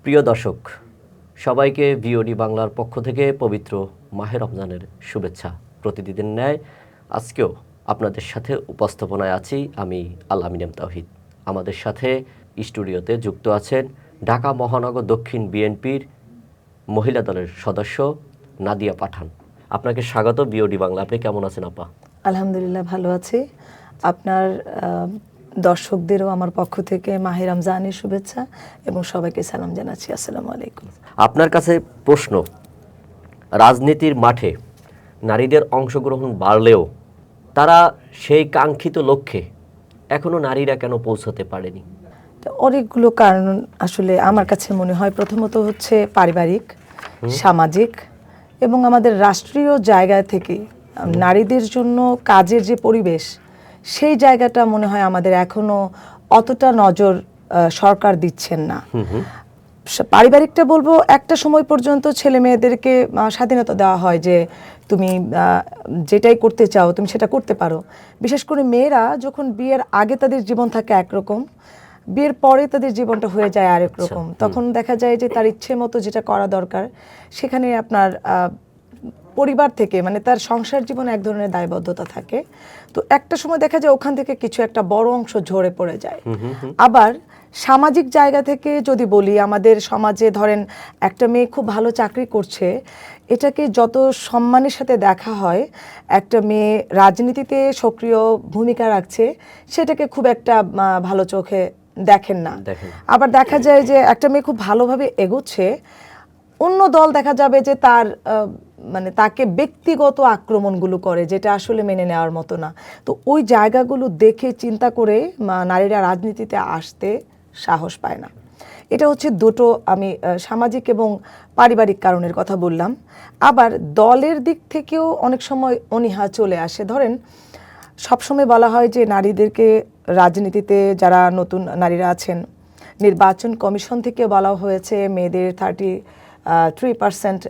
প্রিয় দর্শক, সবাইকে বিওডি বাংলার পক্ষ থেকে পবিত্র মাহে রমজানের শুভেচ্ছা। প্রতিদিনের ন্যায় আজকেও আপনাদের সাথে উপস্থাপনায় আছি আমি আল আমিন এম তাওহিদ। আমাদের সাথে স্টুডিওতে যুক্ত আছেন ঢাকা মহানগর দক্ষিণ বিএনপির মহিলা দলের সদস্য নাদিয়া পাঠান। আপনাকে স্বাগত বিওডি বাংলা। আপনি কেমন আছেন আপা? আলহামদুলিল্লাহ, ভালো আছি। আপনার দর্শকদেরও আমার পক্ষ থেকে মাহে রমজানের শুভেচ্ছা এবং সবাইকে সালাম জানাচ্ছি। আসসালামু আলাইকুম। আপনার কাছে প্রশ্ন, রাজনীতির মাঠে নারীদের অংশগ্রহণ বাড়লেও তারা সেই কাঙ্ক্ষিত লক্ষ্যে এখনো নারীরা কেন পৌঁছাতে পারেনি? অনেকগুলো কারণ আসলে আমার কাছে মনে হয়। প্রথমত হচ্ছে পারিবারিক, সামাজিক এবং আমাদের রাষ্ট্রীয় জায়গা থেকে নারীদের জন্য কাজের যে পরিবেশ, সেই জায়গাটা মনে হয় আমাদের এখনো অতটা নজর সরকার দিচ্ছেন না। পারিবারিকটা বলবো, একটা সময় পর্যন্ত ছেলে মেয়েদেরকে স্বাধীনতা দেওয়া হয় যে তুমি যেটাই করতে চাও তুমি সেটা করতে পারো। বিশেষ করে মেয়েরা যখন বিয়ের আগে তাদের জীবন থাকে একরকম, বিয়ের পরে তাদের জীবনটা হয়ে যায় আরেক রকম। তখন দেখা যায় যে তার ইচ্ছে মতো যেটা করা দরকার সেখানে আপনার পরিবার থেকে মানে তার সংসার জীবনে এক ধরনের দায়বদ্ধতা থাকে। তো একটা সময় দেখা যায় ওখান থেকে কিছু একটা বড় অংশ ঝরে পড়ে যায়। আবার সামাজিক জায়গা থেকে যদি বলি, আমাদের সমাজে ধরেন একটা মেয়ে খুব ভালো চাকরি করছে, এটাকে যত সম্মানের সাথে দেখা হয়, একটা মেয়ে রাজনীতিতে সক্রিয় ভূমিকা রাখছে সেটাকে খুব একটা ভালো চোখে দেখেন না। আবার দেখা যায় যে একটা মেয়ে খুব ভালোভাবে এগোচ্ছে, অন্য দল দেখা যাবে যে তার মানে তাকে ব্যক্তিগত আক্রমণগুলো করে, যেটা আসলে মেনে নেওয়ার মতো না। তো ওই জায়গাগুলো দেখে চিন্তা করে নারীরা রাজনীতিতে আসতে সাহস পায় না। এটা হচ্ছে দুটো আমি সামাজিক এবং পারিবারিক কারণের কথা বললাম। আবার দলের দিক থেকেও অনেক সময় অনীহা চলে আসে। ধরেন সবসময় বলা হয় যে নারীদেরকে রাজনীতিতে, যারা নতুন নারীরা আছেন, নির্বাচন কমিশন থেকে বলা হয়েছে মেয়েদের 33%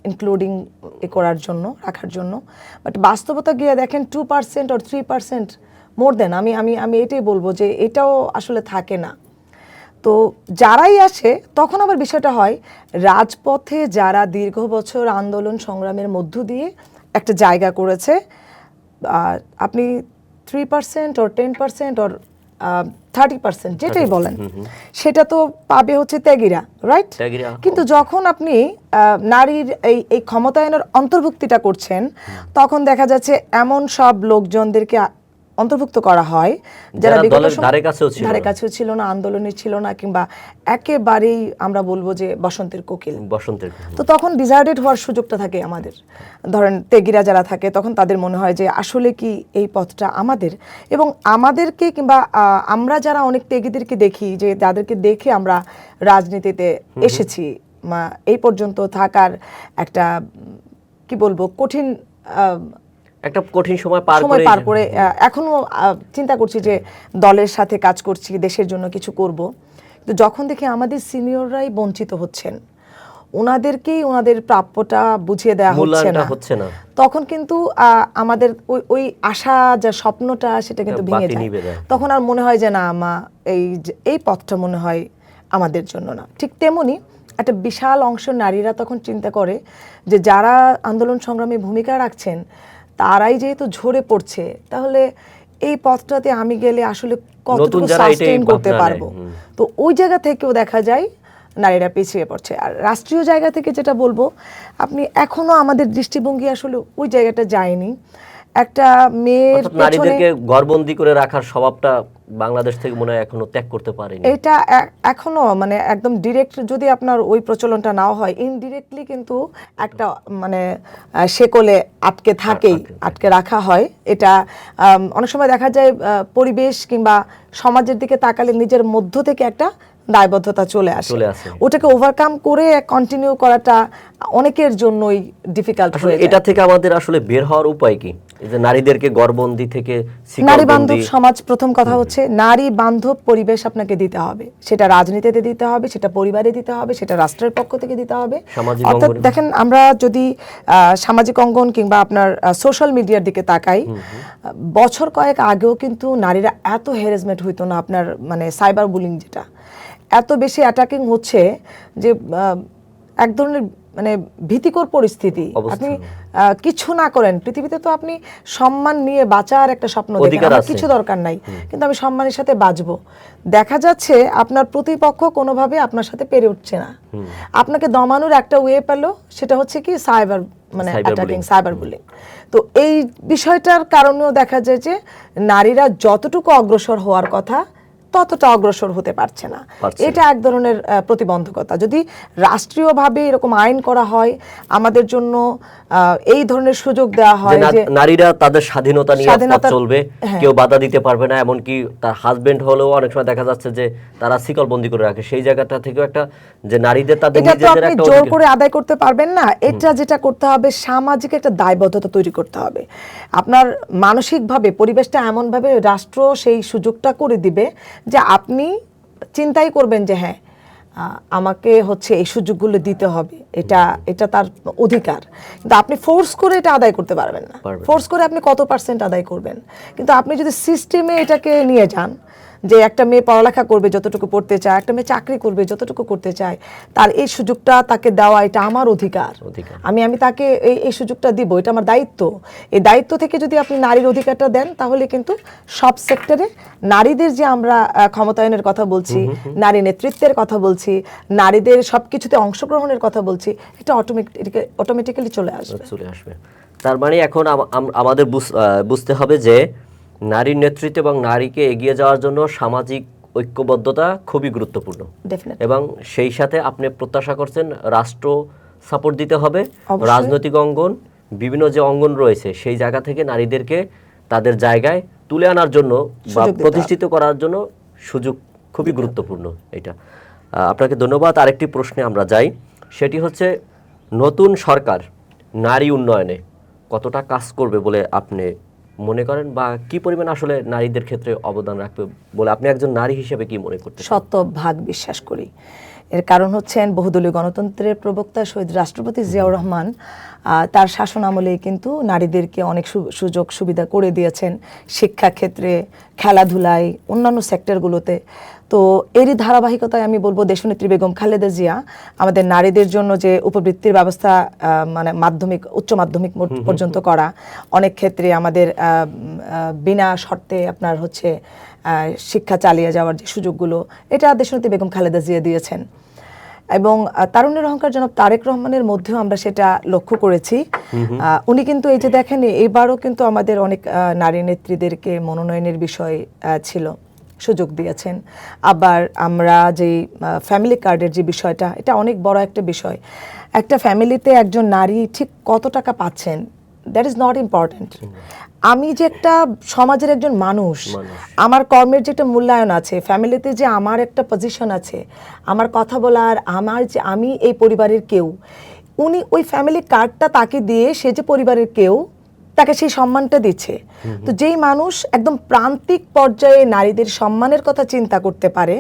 ইনক্লুডিং করার জন্য, রাখার জন্য। বাট বাস্তবতা গিয়ে দেখেন 2% or 3% মোর দেন। আমি এটাই বলবো যে এটাও আসলে থাকে না। তো যারাই আসে তখন আবার বিষয়টা হয় রাজপথে যারা দীর্ঘ বছর আন্দোলন সংগ্রামের মধ্য দিয়ে একটা জায়গা করেছে, আপনি 3% or 10% or 30% যেটাই বলেন, সেটা তো পাবে হচ্ছে ত্যাগীরা, রাইট? কিন্তু যখন আপনি নারীর এই ক্ষমতায়নের অন্তর্ভুক্তিটা করছেন, তখন দেখা যাচ্ছে এমন সব লোকজনদেরকে অন্তর্ভুক্ত করা হয় যারা ধারে কাছেও ছিল না, আন্দোলনে ছিল না, কিংবা একেবারেই আমরা বলবো যে বসন্তের কোকিল। তো তখন ডিজার্টেড হওয়ার সুযোগটা থাকে আমাদের। ধরেন তেগিরা যারা থাকে তখন তাদের মনে হয় যে আসলে কি এই পথটা আমাদের, এবং আমাদেরকে কিংবা আমরা যারা অনেক তেগিদেরকে দেখি, যে যাদেরকে দেখে আমরা রাজনীতিতে এসেছি, এই পর্যন্ত থাকার একটা কি বলবো কঠিন সময় পার করে এখনো চিন্তা করছি যে দলের সাথে কাজ করছি, দেশের জন্য কিছু করব। কিন্তু যখন দেখি আমাদের সিনিয়ররাই বঞ্চিত হচ্ছেন, ওনাদেরকেই ওনাদের প্রাপ্যটা বুঝিয়ে দেওয়া হচ্ছে না, তখন কিন্তু আমাদের ওই আশা, যা স্বপ্নটা, সেটা কিন্তু ভেঙে যায়। তখন আর মনে হয় যে না, এই পথটা মনে হয় আমাদের জন্য না। ঠিক তেমনি একটা বিশাল অংশ নারীরা তখন চিন্তা করে যে যারা আন্দোলন সংগ্রামে ভূমিকা রাখছেন তারাই যেহেতু ঝরে পড়ছে, তাহলে এই পথটাতে আমি গেলে আসলে কতটুকু সাস্টেইন করতে পারবো। তো ওই জায়গা থেকেও দেখা যায় নারীরা পিছিয়ে পড়ছে। আর রাষ্ট্রীয় জায়গা থেকে যেটা বলবো, আপনি এখনো আমাদের দৃষ্টিভঙ্গি আসলে ওই জায়গাটা যায়নি। একটা মেয়ের নারীদেরকে ঘরবন্দি করে রাখার স্বভাবটা বাংলাদেশ থেকে মনে হয় এখনো ত্যাগ করতে পারেনি। এটা এখনো মানে একদম ডিরেক্ট যদি আপনার ওই প্রচলনটা নাও হয়, ইনডিরেক্টলি কিন্তু একটা মানে শেকলে আটকে রাখা হয়। এটা অনেক সময় দেখা যায় পরিবেশ কিংবা সমাজের দিকে তাকালে নিজের মধ্য থেকে একটা দায়বদ্ধতা চলে আসে। ওটাকে ওভারকাম করে কন্টিনিউ করাটা অনেকের জন্যই ডিফিকাল্ট হয়ে যায়। এটা থেকে আমাদের আসলে বের হওয়ার উপায় কি? এই যে নারীদেরকে গর্ভবন্দী থেকে নারী বান্ধব সমাজ, প্রথম কথা হচ্ছে নারী বান্ধব পরিবেশ আপনাকে দিতে হবে। সেটা রাজনীতিতে দিতে হবে, সেটা পরিবারে দিতে হবে, সেটা রাষ্ট্রের পক্ষ থেকে দিতে হবে। অর্থাৎ দেখেন, আমরা যদি সামাজিক অঙ্গন কিংবা আপনার সোশ্যাল মিডিয়ার দিকে তাকাই, বছর কয়েক আগেও কিন্তু নারীরা এত হ্যারাসমেন্ট হইতো না। আপনার মানে সাইবার বুলিং যেটা, এত বেশি অ্যাটাকিং হচ্ছে যে এক ধরনের মানে ভীতিকর পরিস্থিতি। আপনি কিছু না করেন, পৃথিবীতে তো আপনি সম্মান নিয়ে বাঁচার একটা স্বপ্ন দেখেন, আমার কিছু দরকার নাই, কিন্তু আমি সম্মানের সাথে বাঁচবো। দেখা যাচ্ছে আপনার প্রতিপক্ষ কোনোভাবে আপনার সাথে পেরে উঠছে না, আপনাকে দমানোর একটা ওয়ে পেলো, সেটা হচ্ছে কি সাইবার মানে অ্যাটাকিং, সাইবার বুলিং। তো এই বিষয়টার কারণেও দেখা যায় যে নারীরা যতটুকু অগ্রসর হওয়ার কথা ততটা অগ্রসর হতে পারছে না। এটা এক ধরনের প্রতিবন্ধকতা। যদি রাষ্ট্রীয়ভাবে এরকম আইন করা হয়, আমাদের জন্য এই ধরনের সুযোগ দেওয়া হয় যে নারীরা তাদের স্বাধীনতা নিয়ে পথ চলবে, কেউ বাধা দিতে পারবে না, এমনকি তার হাজবেন্ড হলেও অনেক সময় দেখা যাচ্ছে যে তারা শিকলবন্দি করে রাখে, সেই জায়গাটা থেকেও একটা যে নারীদের তাদের নিজেদের একটা জোর করে আদায় করতে পারবেন না। এটা যেটা করতে হবে, সামাজিক একটা দায়বদ্ধতা তৈরি করতে হবে। আপনার মানসিকভাবে পরিবেশটা এমনভাবে রাষ্ট্র সেই সুযোগটা করে দিবে যে আপনি চিন্তাই করবেন যে হ্যাঁ আমাকে হচ্ছে এই সুযোগগুলো দিতে হবে, এটা তার অধিকার। কিন্তু আপনি ফোর্স করে এটা আদায় করতে পারবেন না। ফোর্স করে আপনি কত পার্সেন্ট আদায় করবেন? কিন্তু আপনি যদি সিস্টেমে এটাকে নিয়ে যান যে একটা মেয়ে পড়ালেখা করবে যতটুকু পড়তে চায়, একটা মেয়ে চাকরি করবে যতটুকু করতে চায়, তার এই সুযোগটা তাকে দেওয়া এটা আমার অধিকার, আমি তাকে এই সুযোগটা দিব, এটা আমার দায়িত্ব। এই দায়িত্ব থেকে যদি আপনি নারীর অধিকারটা দেন, তাহলে কিন্তু সব সেক্টরে নারীদের যে আমরা ক্ষমতায়নের কথা বলছি, নারী নেতৃত্বের কথা বলছি, নারীদের সবকিছুতে অংশগ্রহণের কথা বলছি, এটা অটোমেটিক্যালি চলে আসবে। তার মানে এখন আমাদের বুঝতে হবে যে নারীর নেতৃত্ব এবং নারীকে এগিয়ে যাওয়ার জন্য সামাজিক ঐক্যবদ্ধতা খুবই গুরুত্বপূর্ণ, এবং সেই সাথে আপনি প্রত্যাশা করছেন রাষ্ট্র সাপোর্ট দিতে হবে। রাজনৈতিক অঙ্গন, বিভিন্ন যে অঙ্গন রয়েছে সেই জায়গা থেকে নারীদেরকে তাদের জায়গায় তুলে আনার জন্য বা প্রতিষ্ঠিত করার জন্য সুযোগ খুবই গুরুত্বপূর্ণ। এটা আপনাকে ধন্যবাদ। আরেকটি প্রশ্নে আমরা যাই, সেটি হচ্ছে নতুন সরকার নারী উন্নয়নে কতটা কাজ করবে বলে আপনি মনে করেন, বা কি পরিমাণ আসলে নারীদের ক্ষেত্রে অবদান রাখবে বলে আপনি একজন নারী হিসেবে কি মনে করতে? শতভাগ বিশ্বাস করি। এর কারণ হচ্ছেন বহুদলীয় গণতন্ত্রের প্রবক্তা শহীদ রাষ্ট্রপতি জিয়াউর রহমান তার শাসন আমলে কিন্তু নারীদেরকে অনেক সুযোগ সুবিধা করে দিয়েছেন, শিক্ষা ক্ষেত্রে, খেলাধুলায়, অন্যান্য সেক্টরগুলোতে। তো এরই ধারাবাহিকতায় আমি বলবো দেশনেত্রী বেগম খালেদা জিয়া আমাদের নারীদের জন্য যে উপবৃত্তির ব্যবস্থা, মানে মাধ্যমিক উচ্চ মাধ্যমিক পর্যন্ত করা, অনেক ক্ষেত্রে আমাদের বিনা শর্তে আপনার হচ্ছে শিক্ষা চালিয়ে যাওয়ার যে সুযোগগুলো, এটা দেশনেত্রী বেগম খালেদা জিয়া দিয়েছেন। এবং তারুণ্যের অহংকার জনাব তারেক রহমানের মধ্যেও আমরা সেটা লক্ষ্য করেছি। উনি কিন্তু এই যে দেখেন, এবারও কিন্তু আমাদের অনেক নারী নেত্রীদেরকে মনোনয়নের বিষয় ছিল, সুযোগ দিয়েছেন। আবার আমরা যেই ফ্যামিলি কার্ডের যে বিষয়টা, এটা অনেক বড় একটা বিষয়। একটা ফ্যামিলিতে একজন নারী ঠিক কত টাকা পাচ্ছেন, দ্যাট ইজ নট ইম্পর্টেন্ট। আমি যে একটা সমাজের একজন মানুষ, আমার কর্মের যে একটা মূল্যায়ন আছে, ফ্যামিলিতে যে আমার একটা পজিশন আছে, আমার কথা বলার, আমার যে আমি এই পরিবারের কেউ, উনি ওই ফ্যামিলি কার্ডটা তাকে দিয়ে সে যে পরিবারের কেউ, তাকে সেই সম্মানটা দিচ্ছে। তো যেই মানুষ একদম প্রান্তিক পর্যায়ে নারীদের সম্মানের কথা চিন্তা করতে পারে,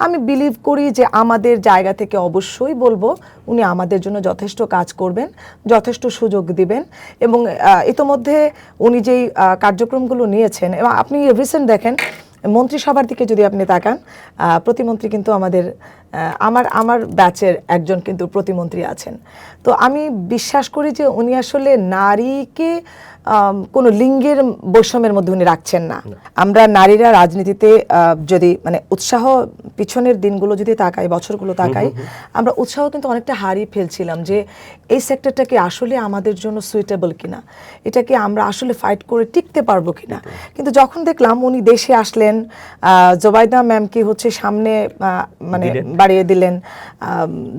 আমি বিলিভ করি যে আমাদের জায়গা থেকে অবশ্যই বলবো উনি আমাদের জন্য যথেষ্ট কাজ করবেন, যথেষ্ট সুযোগ দিবেন। এবং ইতোমধ্যে উনি যেই কার্যক্রমগুলো নিয়েছেন, এবং আপনি রিসেন্ট দেখেন মন্ত্রিসভার দিকে যদি আপনি তাকান, প্রতিমন্ত্রী কিন্তু আমার ব্যাচের একজন কিন্তু প্রতিমন্ত্রী আছেন। তো আমি বিশ্বাস করি যে উনি আসলে নারীকে কোনো লিঙ্গের বৈষম্যের মধ্যে উনি রাখছেন না। আমরা নারীরা রাজনীতিতে যদি মানে উৎসাহ, পিছনের দিনগুলো যদি তাকাই, বছরগুলো তাকাই, আমরা উৎসাহ কিন্তু অনেকটা হারিয়ে ফেলছিলাম যে এই সেক্টরটা কি আসলে আমাদের জন্য সুইটেবল কিনা, এটাকে আমরা আসলে ফাইট করে টিকতে পারবো কিনা। কিন্তু যখন দেখলাম উনি দেশে আসলেন, জোবাইদা ম্যামকে হচ্ছে সামনে মানে বাড়িয়ে দিলেন,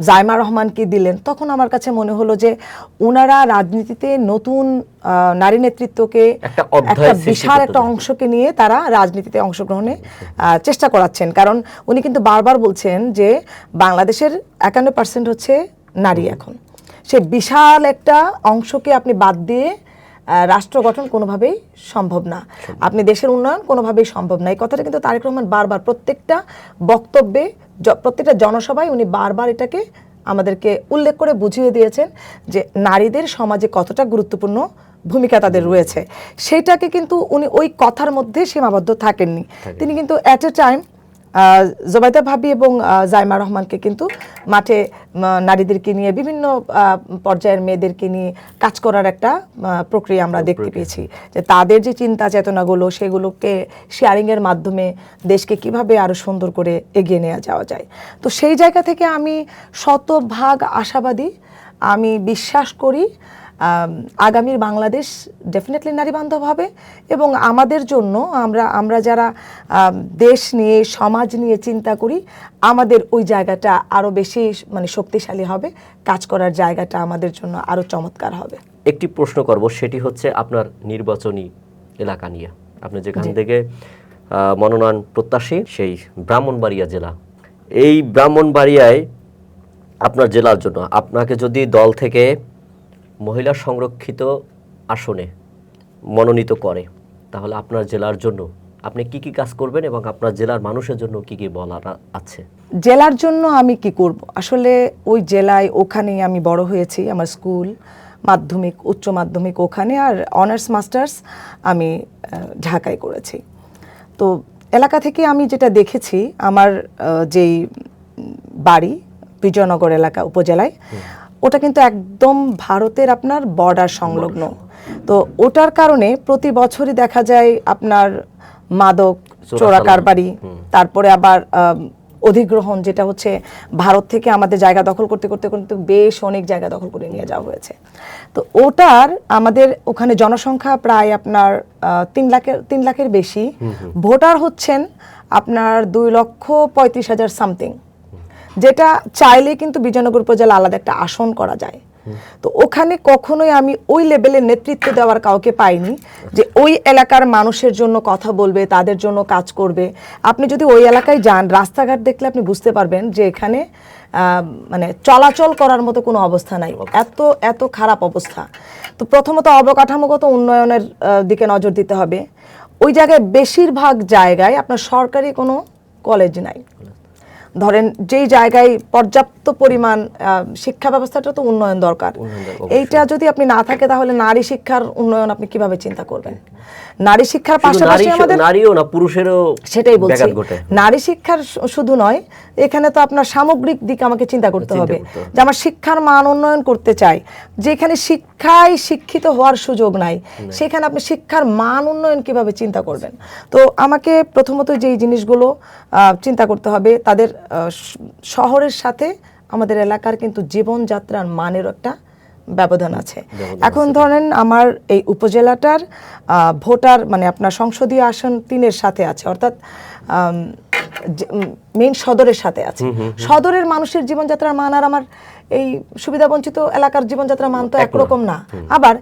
জাইমা রহমানকে দিলেন, তখন আমার কাছে মনে হলো যে ওনারা রাজনীতিতে নতুন নারী নেতৃত্বকে একটা বিশাল একটা অংশকে নিয়ে তারা রাজনীতিতে অংশগ্রহণে চেষ্টা করাচ্ছেন। কারণ উনি কিন্তু বারবার বলছেন যে বাংলাদেশের 51% হচ্ছে নারী। এখন সে বিশাল একটা অংশকে আপনি বাদ দিয়ে রাষ্ট্র গঠন কোনোভাবেই সম্ভব না, আপনি দেশের উন্নয়ন কোনোভাবেই সম্ভব না। এই কথাটা কিন্তু তারেক রহমান বারবার প্রত্যেকটা বক্তব্যে, প্রত্যেকটা জনসভায় উনি বারবার এটাকে আমাদেরকে উল্লেখ করে বুঝিয়ে দিয়েছেন যে নারীদের সমাজে কতটা গুরুত্বপূর্ণ ভূমিকা তাদের রয়েছে। সেটাকে কিন্তু উনি ওই কথার মধ্যে সীমাবদ্ধ থাকেননি, তিনি কিন্তু অ্যাট এ টাইম জোবাইদা ভাবি এবং জাইমা রহমানকে কিন্তু মাঠে নারীদেরকে নিয়ে বিভিন্ন পর্যায়ের মেয়েদেরকে নিয়ে কাজ করার একটা প্রক্রিয়া আমরা দেখতে পেয়েছি, যে তাদের যে চিন্তা চেতনাগুলো সেগুলোকে শেয়ারিংয়ের মাধ্যমে দেশকে কিভাবে আরো সুন্দর করে এগিয়ে নিয়ে যাওয়া যায়। তো সেই জায়গা থেকে আমি শতভাগ আশাবাদী। আমি বিশ্বাস করি আগামীর বাংলাদেশ ডেফিনেটলি নারী বান্ধব হবে, এবং আমাদের জন্য আমরা যারা দেশ নিয়ে সমাজ নিয়ে চিন্তা করি, আমাদের ওই জায়গাটা আরো বেশি মানে শক্তিশালী হবে, কাজ করার জায়গাটা আমাদের জন্য আরো চমৎকার হবে। একটি প্রশ্ন করব, সেটি হচ্ছে আপনার নির্বাচনী এলাকা নিয়ে। আপনি যেখান থেকে মনোনয়ন প্রত্যাশী, সেই ব্রাহ্মণবাড়িয়া জেলা। এই ব্রাহ্মণবাড়িয়ায় আপনার জেলার জন্য আপনাকে যদি দল থেকে মহিলা সংরক্ষিত আসনে মনোনীত করে, তাহলে আপনার জেলার জন্য আপনি কি কি কাজ করবেন এবং আপনার জেলার মানুষের জন্য কি কি বলার আছে? জেলার জন্য আমি কি করব, আসলে ওই জেলায় ওখানেই আমি বড় হয়েছি। আমার স্কুল, মাধ্যমিক, উচ্চ মাধ্যমিক ওখানে, আর অনার্স মাস্টার্স আমি ঢাকায় করেছি। তো এলাকা থেকে আমি যেটা দেখেছি, আমার যেই বাড়ি বিজয়নগর এলাকা উপজেলায়, ওটা কিন্তু একদম ভারতের আপনার বর্ডার সংলগ্ন। তো ওটার কারণে প্রতি বছরই দেখা যায় আপনার মাদক, চোরা কারবারি, তারপরে আবার অধিগ্রহণ, যেটা হচ্ছে ভারত থেকে আমাদের জায়গা দখল করতে করতে করতে বেশ অনেক জায়গা দখল করে নিয়ে যাওয়া হয়েছে। তো ওটার আমাদের ওখানে জনসংখ্যা প্রায় আপনার 3 লাখের বেশি, ভোটার হচ্ছেন আপনার 2,35,000 সামথিং, যেটা চাইলে কিন্তু বিজয়নগর উপজেলা আলাদা একটা আসন করা যায়। তো ওখানে কখনোই আমি ওই লেভেলের নেতৃত্ব দেওয়ার কাউকে পাইনি যে ওই এলাকার মানুষের জন্য কথা বলবে, তাদের জন্য কাজ করবে। আপনি যদি ওই এলাকায় যান, রাস্তাঘাট দেখলে আপনি বুঝতে পারবেন যে এখানে মানে চলাচল করার মতো কোনো অবস্থা নাই, এত খারাপ অবস্থা। তো প্রথমত অবকাঠামোগত উন্নয়নের দিকে নজর দিতে হবে। ওই জায়গায় বেশিরভাগ জায়গায় আপনার সরকারি কোনো কলেজ নাই। ধরেন যেই জায়গায় পর্যাপ্ত পরিমাণ শিক্ষা ব্যবস্থাটা তো উন্নয়ন দরকার, এইটা যদি আপনি না থাকে তাহলে নারী শিক্ষার উন্নয়ন আপনি কিভাবে চিন্তা করবেন? নারী শিক্ষার পাশাপাশি আমাদের নারীও না পুরুষেরও, সেটাই বলছি, নারী শিক্ষার শুধু নয়, এখানে তো আপনার সামগ্রিক দিক আমাকে চিন্তা করতে হবে যে আমার শিক্ষার মান উন্নয়ন করতে চাই। যেখানে শিক্ষায় শিক্ষিত হওয়ার সুযোগ নাই, সেখানে আপনি শিক্ষার মান উন্নয়ন কিভাবে চিন্তা করবেন? তো আমাকে প্রথমত যেই জিনিসগুলো চিন্তা করতে হবে, তাদের শহরের সাথে আমাদের এলাকার কিন্তু জীবনযাত্রার মানের একটা ব্যবধান আছে। এখন ধরেন আমার এই উপজেলাটার ভোটার মানে আপনার সংসদীয় আসন 3-এর সাথে আছে, অর্থাৎ মেইন সদরের সাথে আছে। সদরের মানুষের জীবনযাত্রার মান আর আমার এই সুবিধা বঞ্চিত এলাকার জীবনযাত্রার মান তো একরকম না। আবার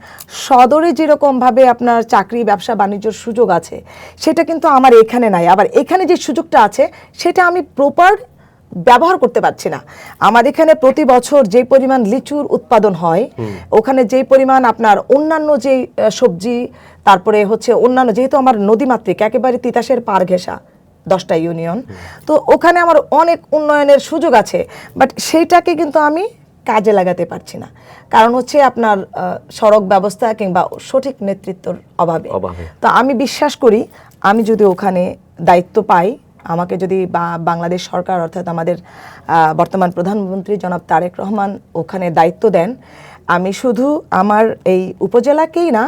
সদরে যেরকম ভাবে আপনার চাকরি, ব্যবসা বাণিজ্যের সুযোগ আছে, সেটা কিন্তু আমার এখানে নাই। আবার এখানে যে সুযোগটা আছে সেটা আমি প্রপার ব্যবহার করতে পারছি না। আমার এখানে প্রতি বছর যে পরিমাণ লিচুর উৎপাদন হয়, ওখানে যে পরিমাণ আপনার অন্যান্য যে সবজি, তারপরে হচ্ছে অন্যান্য, যেহেতু আমার নদীমাতৃক, একেবারে তিতাসের পার ঘেঁষা 10টা ইউনিয়ন, তো ওখানে আমার অনেক উন্নয়নের সুযোগ আছে, বাট সেইটাকে কিন্তু আমি কাজে লাগাতে পারছি না। কারণ হচ্ছে আপনার সড়ক ব্যবস্থা কিংবা সঠিক নেতৃত্বের অভাবে। তো আমি বিশ্বাস করি আমি যদি ওখানে দায়িত্ব পাই, আমাকে যদি বাংলাদেশ সরকার অর্থাৎ আমাদের বর্তমান প্রধানমন্ত্রী জনাব তারেক রহমান ওখানে দায়িত্ব দেন, আমি শুধু আমার এই উপজেলাকেই না,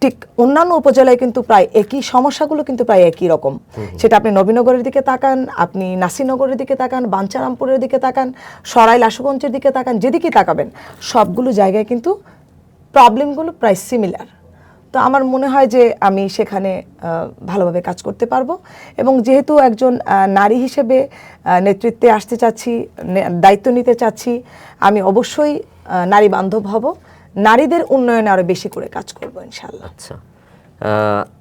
ঠিক অন্যান্য উপজেলায় কিন্তু প্রায় একই সমস্যাগুলো কিন্তু প্রায় একই রকম। সেটা আপনি নবীনগরের দিকে তাকান, আপনি নাসিরনগরের দিকে তাকান, বাঞ্ছারামপুরের দিকে তাকান, সরাইল আশুগঞ্জের দিকে তাকান, যেদিকে তাকাবেন সবগুলো জায়গায় কিন্তু প্রবলেমগুলো প্রায় সিমিলার। তো আমার মনে হয় যে আমি সেখানে ভালোভাবে কাজ করতে পারবো, এবং যেহেতু একজন নারী হিসেবে নেতৃত্বে আসতে চাচ্ছি, দায়িত্ব নিতে চাচ্ছি, আমি অবশ্যই নারী বান্ধব হব, নারীদের উন্নয়নে আরো বেশি করে কাজ করব ইনশাআল্লাহ। আচ্ছা,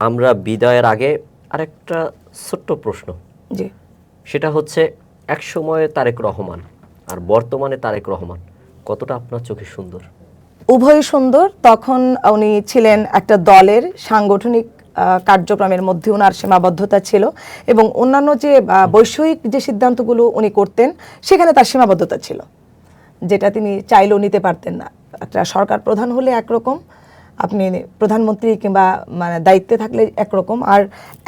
আমরা বিদায়ের আগে আরেকটা ছোট্ট প্রশ্ন, জি, সেটা হচ্ছে এক সময়ে তারেক রহমান আর বর্তমানে তারেক রহমান কতটা আপনার চোখে সুন্দর? উভয়ই সুন্দর। তখন উনি ছিলেন একটা দলের সাংগঠনিক কার্যক্রমের মধ্যে ওনার সীমাবদ্ধতা ছিল, এবং অন্যান্য যে বৈষয়িক যে সিদ্ধান্তগুলো উনি করতেন সেখানে তার সীমাবদ্ধতা ছিল, যেটা তিনি চাইলেও নিতে পারতেন না। একটা সরকার প্রধান হলে একরকম, আপনি প্রধানমন্ত্রী কিংবা মানে দায়িত্বে থাকলে একরকম, আর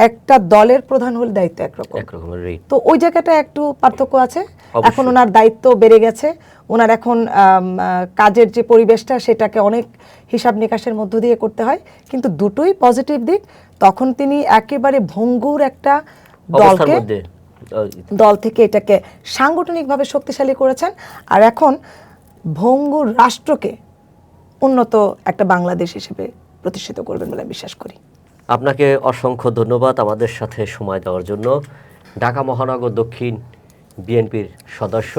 একটা দলের প্রধান হলে দায়িত্ব একরকম। একরকমের রেট। তো ওই জায়গাটা একটু পার্থক্য আছে। অবশ্যই। এখন ওনার দায়িত্ব বেড়ে গেছে, ওনার এখন কাজের যে পরিবেশটা সেটাকে অনেক হিসাব নিকাশের মধ্য দিয়ে করতে হয়, কিন্তু দুটোই পজিটিভ দিক। তখন তিনি একেবারে ভঙ্গুর একটা অবস্থার দলকে মধ্যে দল থেকে এটাকে সাংগঠনিকভাবে শক্তিশালী করেছেন, আর এখন ভঙ্গুর রাষ্ট্রকে উন্নত একটা বাংলাদেশ হিসেবে প্রতিষ্ঠিত করবেন বলে আমি বিশ্বাস করি। আপনাকে অসংখ্য ধন্যবাদ আমাদের সাথে সময় দেওয়ার জন্য। ঢাকা মহানগর দক্ষিণ বিএনপির সদস্য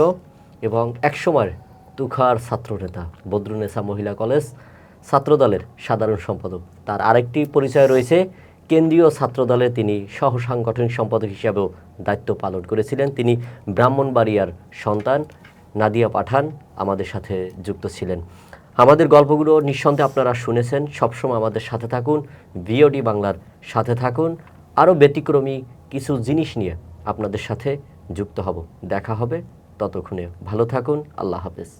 এবং একসময়ের তুখার ছাত্রনেতা, বদরুন্নেসা মহিলা কলেজ ছাত্রদলের সাধারণ সম্পাদক। তার আরেকটি পরিচয় রয়েছে, কেন্দ্রীয় ছাত্রদলে তিনি সহ সাংগঠনিক সম্পাদক হিসাবেও দায়িত্ব পালন করেছিলেন। তিনি ব্রাহ্মণবাড়িয়ার সন্তান। নাদিয়া পাঠান আমাদের সাথে যুক্ত ছিলেন। আমাদের গল্পগুলো নিঃসন্দেহে আপনারা শুনেছেন। সবসময় আমাদের সাথে থাকুন, ভিওডি বাংলার সাথে থাকুন। আরও ব্যতিক্রমী কিছু জিনিস নিয়ে আপনাদের সাথে যুক্ত হব। দেখা হবে, ততক্ষণে ভালো থাকুন। আল্লাহ হাফেজ।